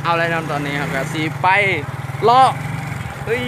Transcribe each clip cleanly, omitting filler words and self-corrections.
เอาอะไรนำตอนนี้ครับก็สีไปเลาะเฮ้ย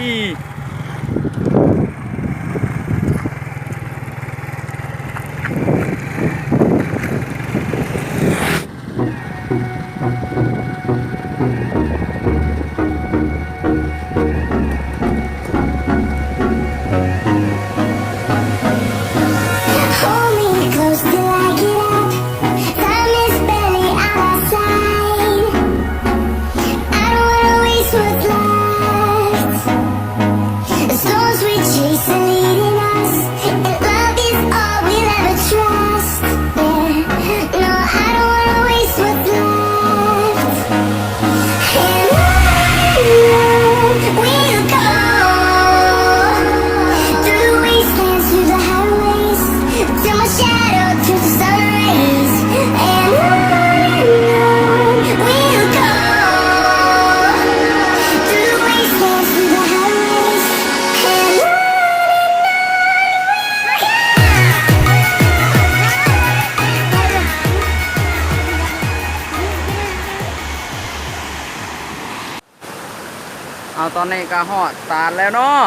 เอาตอนนี้ก็ฮอดตาดแล้วเนาะ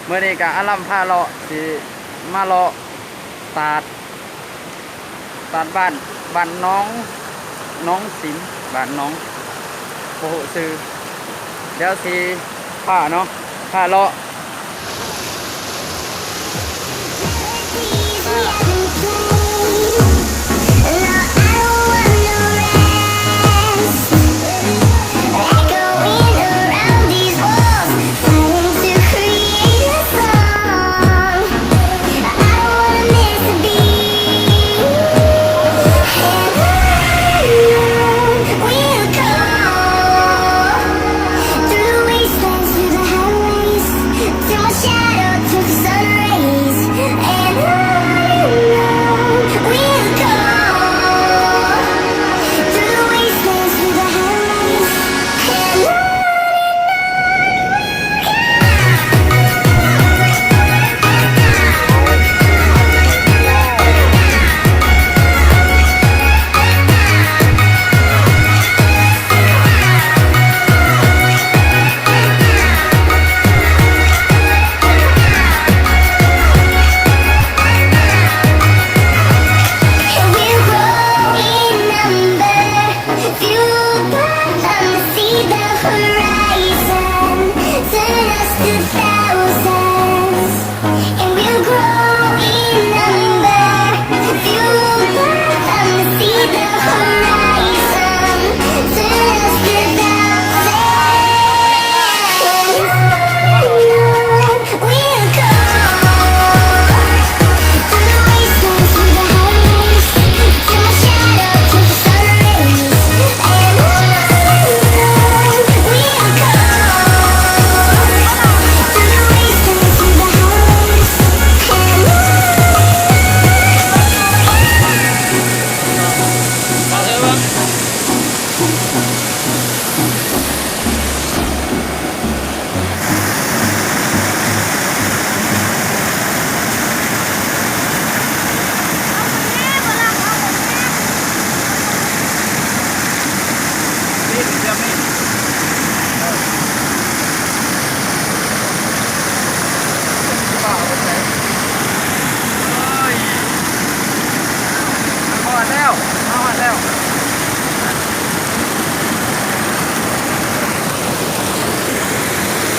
เมื่อนี้ก็อลัมพาเลาะสิมาเลาะตาดบ้านน้องสิมบ้านน้องโอ้โหซื้อเดี๋ยวสิผ้าเนาะผ้าเลาะ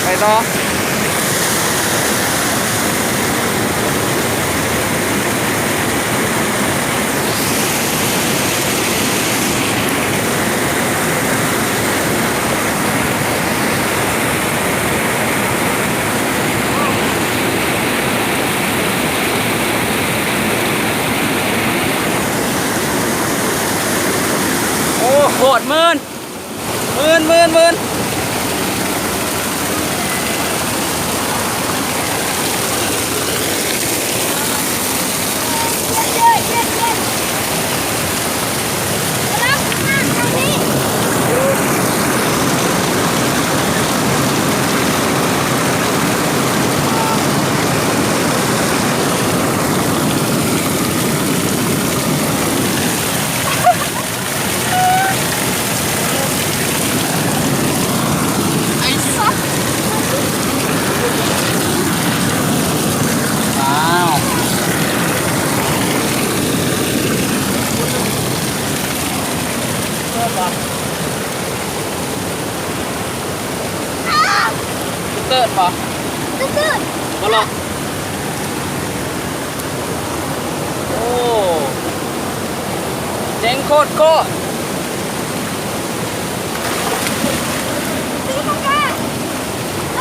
ไปต่อโอ้โหดหมื่น เติร์ดปะ ตื้น มาลองโอ้เจ๋งโคตร สีโมงแก่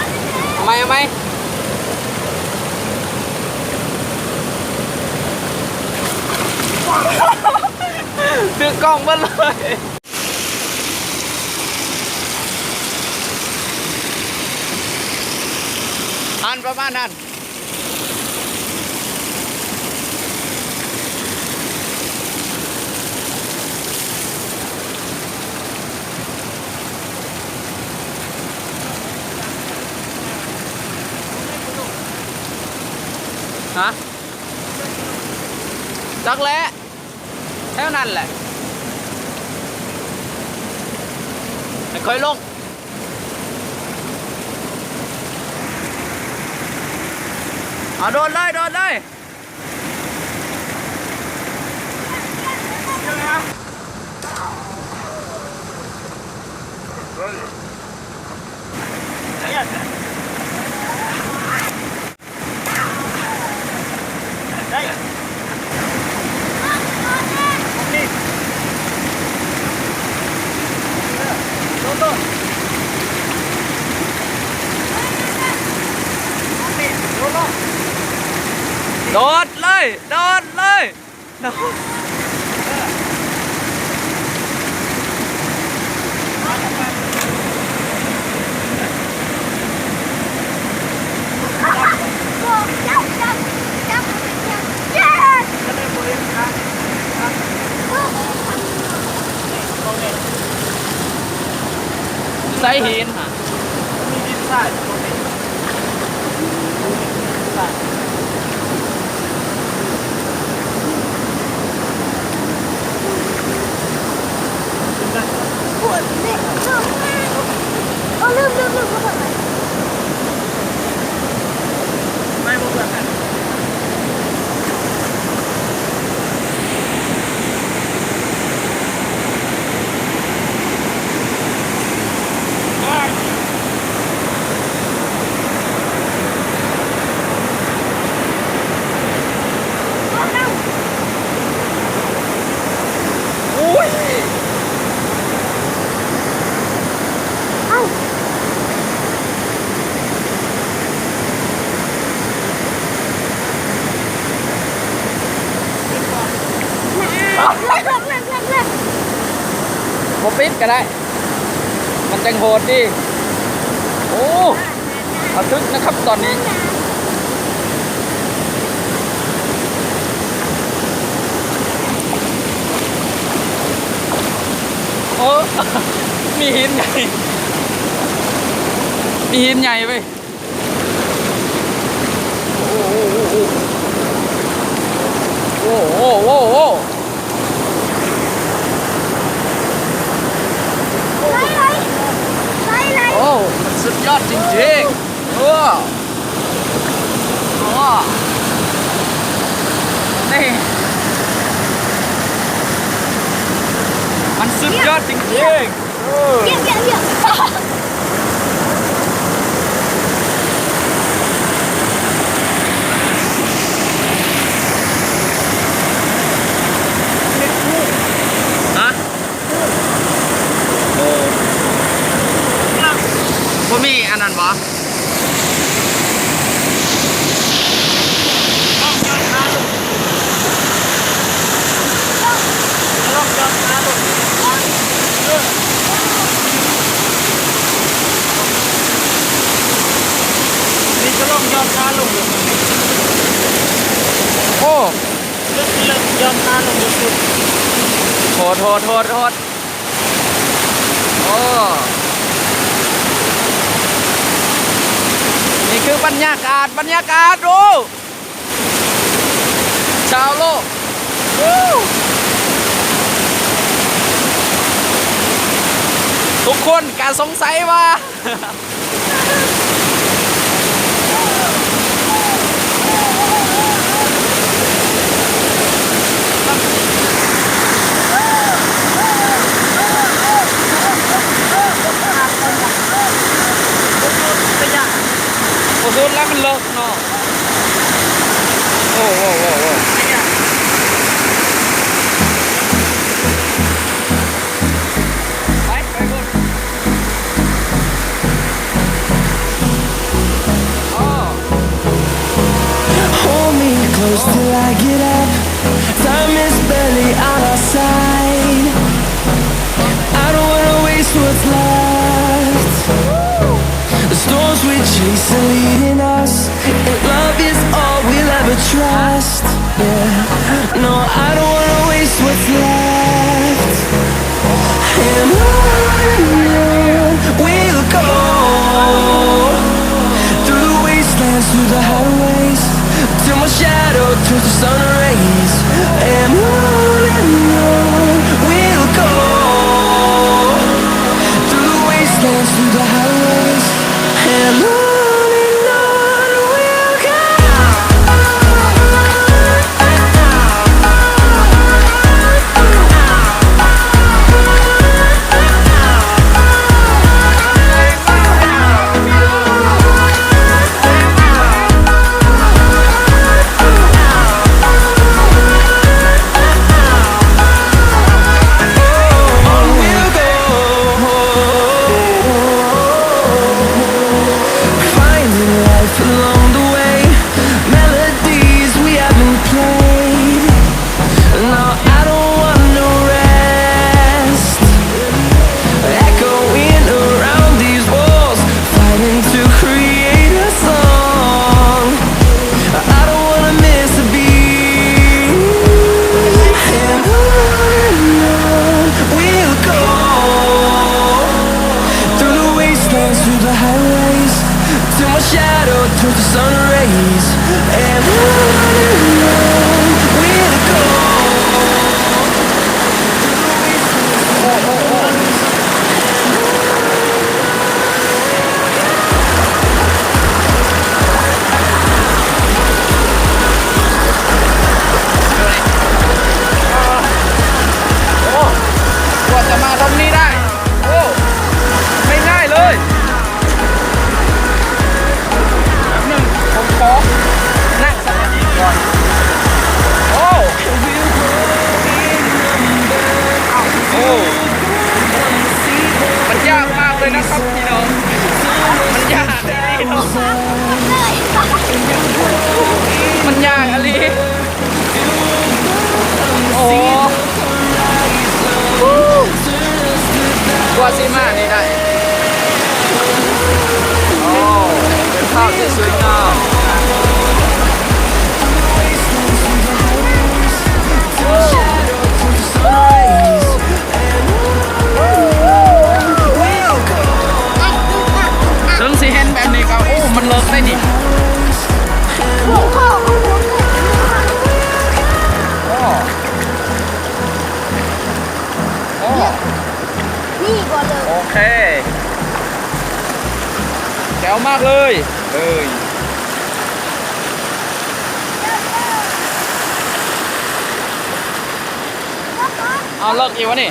รถแก่ เอาไหมถือกล้องมาเลยอันประมาณนั้นฮะจักแล้แค่นั้นแหละไม่เคยลงเอาโดนเลยโดดเลยโดดจับเย้ใส่หินฮะปวดเด็กลืมเขาบอก ไม่บุกแบบนั้นอุ้ย เอ้าเลิก โมปิดก็ได้ มันจังโหดดิ โอ้ระทึกนะครับตอนนี้ โอ้ มีหินใหญ่ มีหินใหญ่ไปโอ้โหโอ้โห ไล่ โอ้มันสุดยอดจริงๆโอ้นี่มันสุดยอดจริงๆ เบี่ยง ฮะโอ้บ่มีอันนั้นบ่นี่ก็ลองย้อนช้าลงเลยโอ้เลิกย้อนช้าลงสุดโหดโอ้นี่คือบรรยากาศดูชาวโลกทุกคนการสงสัยว่า close till I get up. Time is barely on our side. I don't wanna waste what's left. The storms we chase are leading us, and love is all we'll ever trust. Yeah, no, I don't wanna waste what's left. And on we'll go, through the wastelands, through the highways, till my shadow turns to sun rays. And on we'll go, through the wastelands, through the highways, and on we'll go.กว่าจะมาตรงนี้ได้โอ้ไม่ง่ายเลยแป๊บนึงผมขอนั่งสมาธิก่อนโอ้โอ้มันยากมากเลยนะครับพี่น้องมันยากอะไรเนาะมันยากอะไรโอ้กว่าสิมานี่ได้โอ้เป็นภาพที่สวยงามถึงสิเห็นแบบนี้ก็โอ้มันเลิกได้ดิโอ้โอ้ นี่ก่อนเลย โอเคแจ๋วมากเลยเอาเลิกอีกวะนี่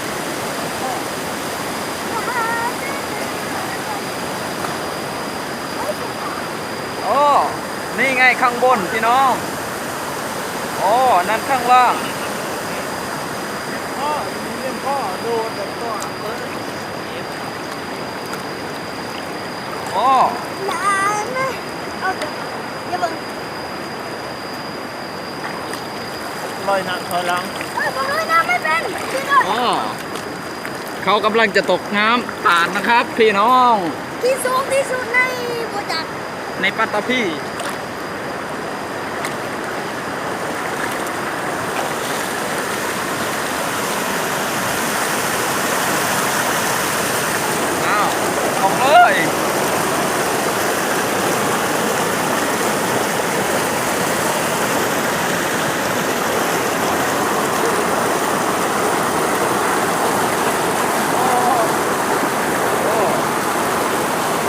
โอ้นี่ไงข้างบนพี่น้องโอ้นั่นข้างล่างโอ้ นานนะเอาเถอะอย่าเบิ่ง ลอยน้ำถอยหลัง ผมเลยน้ำไม่เป็นพี่น้อง อ๋อเขากำลังจะตกน้ำผ่านนะครับพี่น้อง ที่สูงที่สุดในบัวจักร ในปัตตภีอ้าวออกเลย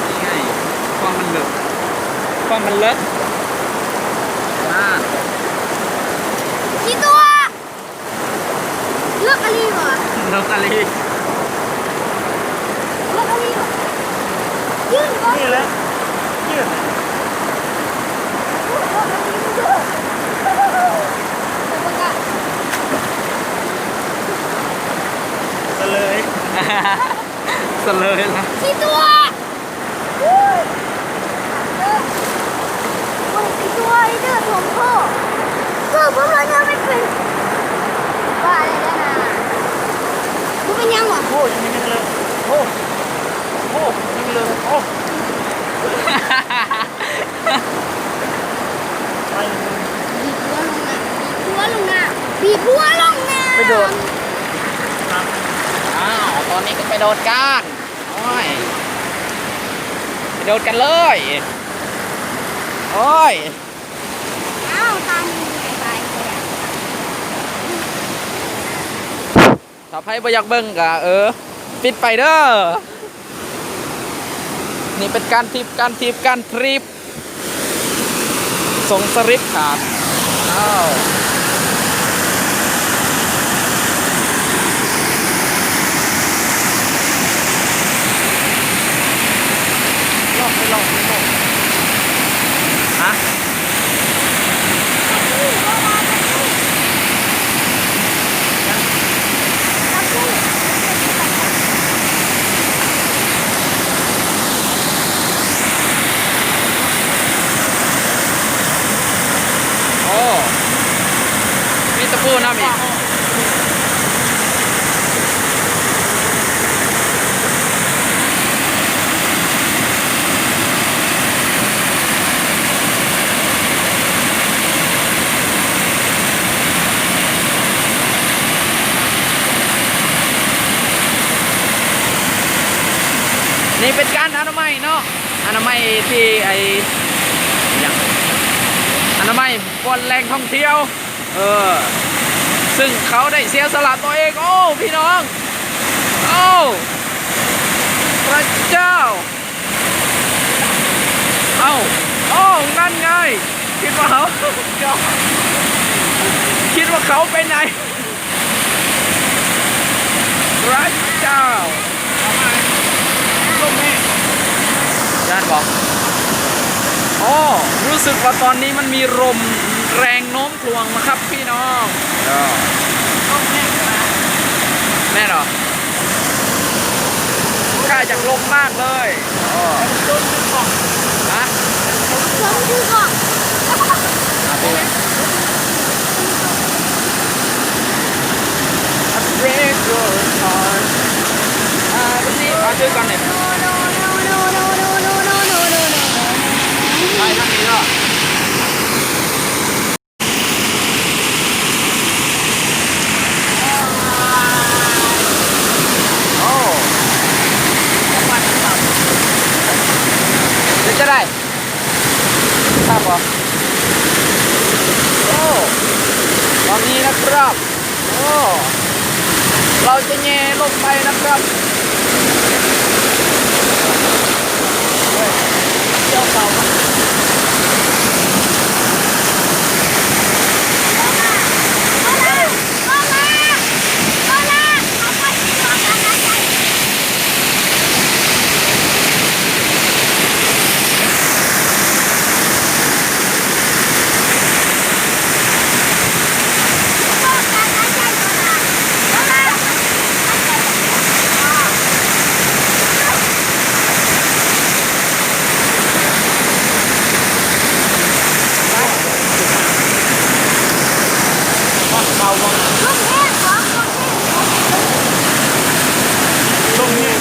นี่ไงความมันลึกความมันลึกน่า กี่ตัวเลือกอะไรวะ เลิกอะไร เลือกอะไรวะยื่นก่อน นี่แหละยืด เลือกอะไร เลย สเลยนะ กี่ตัวกี่ตัวไอ้เด้อของพ่อ คือพวกเราเนี่ยไม่เป็นว่าอะไรแล้วนะกูเป็นยังวะ โอ้ยยังไม่เลยโอ้โอ้ยังไม่เลยโอ้ไปเลย บีบหัวลงนะบีบหัวลงนะ ไปโดด ครับ อ้าวตอนนี้ก็ไปโดดกันโอ้ยไปโดดกันเลยโอ้ย อ้าวตามมึงไป ถ้าไพ่บ่อยากเบิ่งก็ปิดไปเด้อนี่เป็นการทริปส่งสลิปขาดอ้าว ลองไปลองไปลอง ฮะโอ้มีตะปูน้ำอีกนี่เป็นการอนามัยเนาะอนามัยที่อย่างอนามัยบนแหล่งท่องเที่ยวซึ่งเขาได้เสียสละตัวเองโอ้พี่น้องโอ้พระเจ้าเอ้าโอ้นั่นไงคิดว่าเขาคิดว่าเขาไปไหนพระเจ้าลงนี่ด้านบอกโอ้รู้สึกว่าตอนนี้มันมีลมแรงโน้มถ่วงมาครับพี่น้องต้องแม่แม่เหรอกล้าจากลมมากเลยอ๋อฮะ ลงดูก่อน break your heart วันนี้มาช่วยกันเนี่ยไปทางนี้เนาะโอ้เดี๋ยวจะได้ครับผมโอ้ตอนนี้นะครับโอ้เราจะแง่ลงไปนะครับเจ้าเก่าลงนี่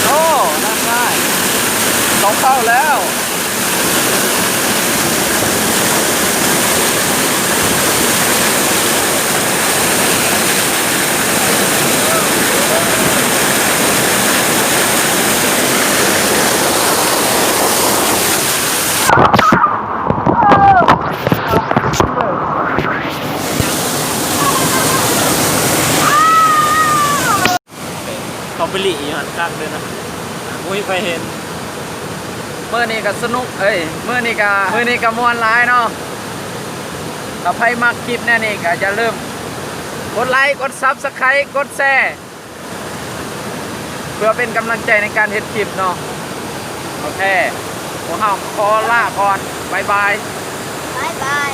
โอ้นั่งได้สองเข้าแล้ว เขาไปหลีอยู่หันข้างเลยนะมุ้ยไปเห็น เมื่อนี้ก็สนุกเมื่อนี้ก็ม่วนหลายเนาะถ้าใครมักคลิปแน่นี่ก็จะเริ่าลืมกดไลค์กดซับสไครต์กดแชร์เพื่อเป็นกำลังใจในการเฮ็ดคลิปเนาะโอเคพวกเราขอลาก่อนบ๊ายบาย บายบา าย